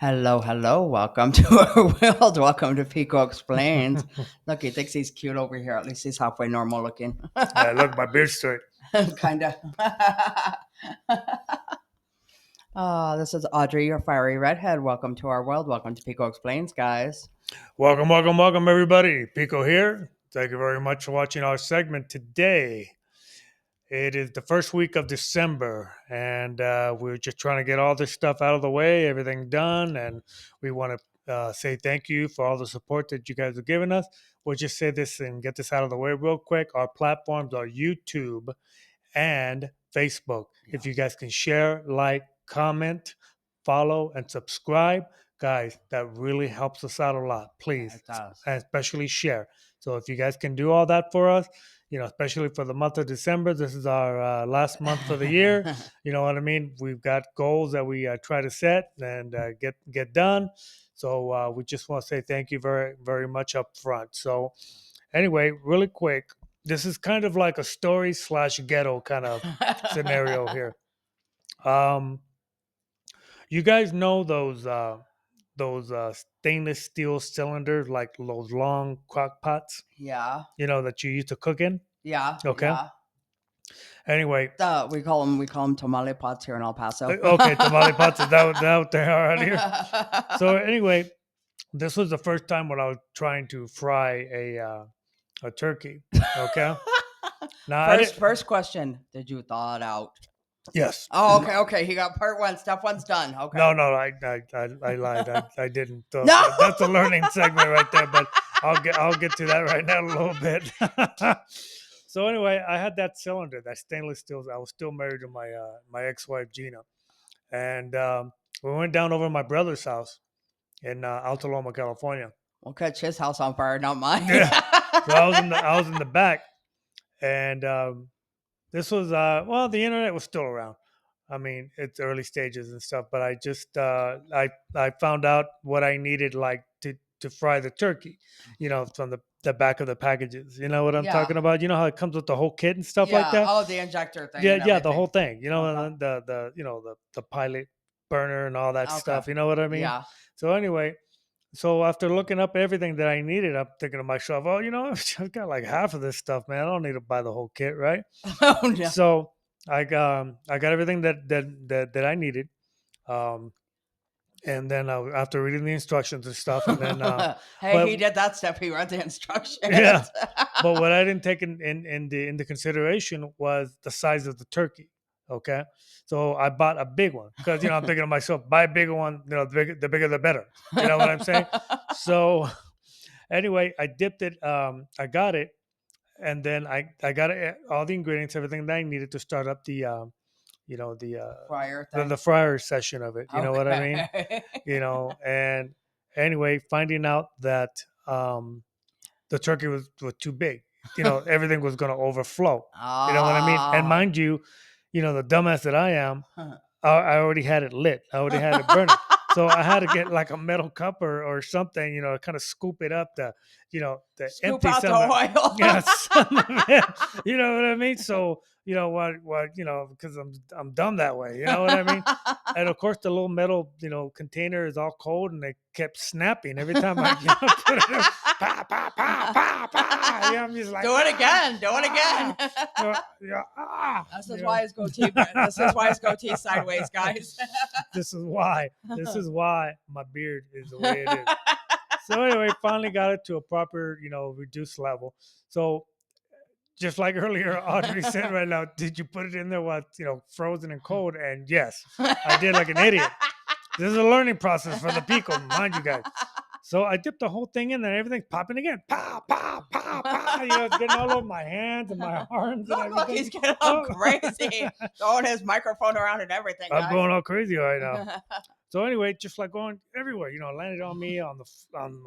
Hello, hello. Welcome to our world. Welcome to Pico Explains. Look, he thinks he's cute over here. At least he's halfway normal looking. Look, my beard's straight. kind of. This is Audrey, your fiery redhead. Welcome to our world. Welcome to Pico Explains, guys. Welcome, everybody. Pico here. Thank you very much for watching our segment today. It is the first week of December, and we're just trying to get all this stuff out of the way, everything done, and we want to say thank you for all the support that you guys have given us. We'll just say this and get this out of the way real quick. Our platforms are YouTube and Facebook. If you guys can share, like, comment, follow, and subscribe, guys, that really helps us out a lot. Please, It does. and especially share. So if you guys can do all that for us, especially for the month of December, this is our last month for the year. You know what I mean? We've got goals that we try to set and get done. So we just want to say thank you very, very much up front. So anyway, really quick, this is kind of like a story slash ghetto kind of scenario here. Um, you guys know those stainless steel cylinders, like those long crock pots, Yeah, that you used to cook in. yeah, Okay. yeah. Anyway, We call them tamale pots here in El Paso. okay, tamale pots is that what they are out here. So anyway, this was the first time when I was trying to fry a turkey. Okay. Now I first, didn't. first question: did you thaw it out? Yes. Oh, okay. He got part one. Step one's done. Okay. No, I lied. I didn't. No. That's a learning segment right there. But I'll get to that right now in a little bit. So anyway, I had that cylinder, that stainless steel. I was still married to my ex-wife Gina, and we went down over to my brother's house in Alta Loma, California. We'll catch his house on fire, not mine. Yeah. So I was in the back, and this was the internet was still around. I mean, it's early stages and stuff, but I just I found out what I needed, like to fry the turkey, from the back of the packages. You know what I'm Yeah. talking about? You know how it comes with the whole kit and stuff like Yeah. that? Oh, the injector thing Yeah, and yeah, the whole everything. thing. Okay. And the pilot burner and all that Okay. stuff. You know what I mean? Yeah. So anyway, so after looking up everything that I needed, I'm thinking to myself, oh, I've got like half of this stuff, man. I don't need to buy the whole kit, right? Oh no. So I got everything that I needed, um, and then after reading the instructions and stuff, and then Hey, but he did that step. He read the yeah, instructions. but what I didn't take in the consideration was the size of the turkey. Okay, so I bought a big one because I'm thinking to myself, buy a bigger one. The bigger the better. You know what I'm saying? So anyway, I dipped it. I got it, and then I got all the ingredients, everything that I needed to start up you know the uh Fryer the, thing. the fryer session of it. You know what I mean? Okay. And anyway, finding out that the turkey was too big. Everything was going to overflow. You know what I mean? And Ah. mind you, the dumbass that I am, I already had it lit. I already had it burning. So I had to get like a metal cup or something, kind of scoop it up to Scoop empty out the some of, oil. yeah, some of it. You know what I mean? So, because I'm dumb that way, you know what I mean? And of course the little metal, container is all cold and it kept snapping every time I put it in. Pa, pa, pa, pa, pa. I'm just like, Do it again. Do it ah, again. yeah, ah, This is why his goatee. This is why his goatee sideways, guys. This is why. This is why my beard is the way it is. So anyway, finally got it to a proper, reduced level. So just like earlier, Audrey said right now, did you put it in there while it's, frozen and cold? And yes, I did like an idiot. This is a learning process for the Pico, mind you guys. So I dipped the whole thing in there, everything's popping again. Pow, pow, pow, pow. It's getting all over my hands and my arms and Look, everything. he's getting all Oh. crazy. Throwing his microphone around and everything, I'm guys. going all crazy right now. So anyway, just like going everywhere, landed on me on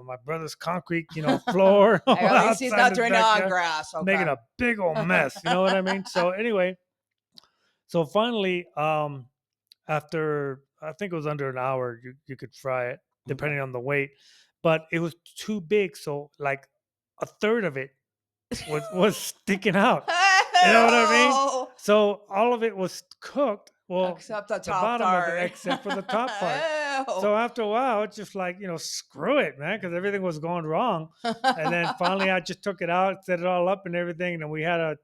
my brother's concrete, floor. Hey, at least he's outside not his doing it on backyard, grass. making Okay. a big old mess. You know what I mean? So anyway, so finally, after I think it was under an hour, you could fry it depending on the weight, but it was too big, so like a third of it was sticking out. You know what I mean? Oh, So all of it was cooked. Well, except the the top bottom of it, part. except for the top part. So after a while, it's just like, screw it, man, because everything was going wrong. And then finally, I just took it out, set it all up and everything. And then we had a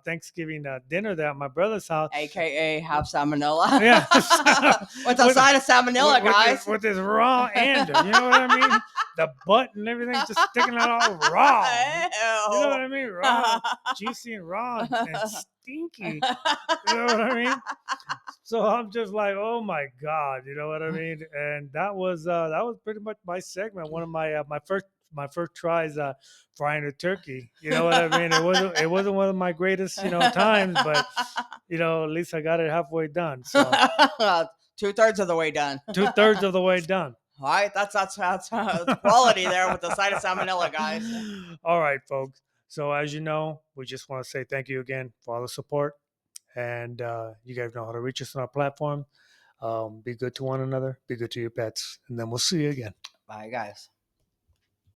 Thanksgiving dinner there at my brother's house. AKA have salmonella. Yeah. With a side of salmonella, guys. With this raw end. You know what I mean? The butt and everything just sticking out all raw. You know what I mean? Raw, juicy and raw and stinky. You know what I mean? So I'm just like, oh my god, you know what I mean? And that was pretty much my segment. One of my first tries frying a turkey. You know what I mean? It wasn't one of my greatest times, but at least I got it halfway done. So 2/3 of the way done. 2/3 of the way done. All right, that's quality there with the side of salmonella, guys. All right, folks. So as you know, we just want to say thank you again for all the support, and you guys know how to reach us on our platform. Be good to one another. Be good to your pets, and then we'll see you again. Bye, guys.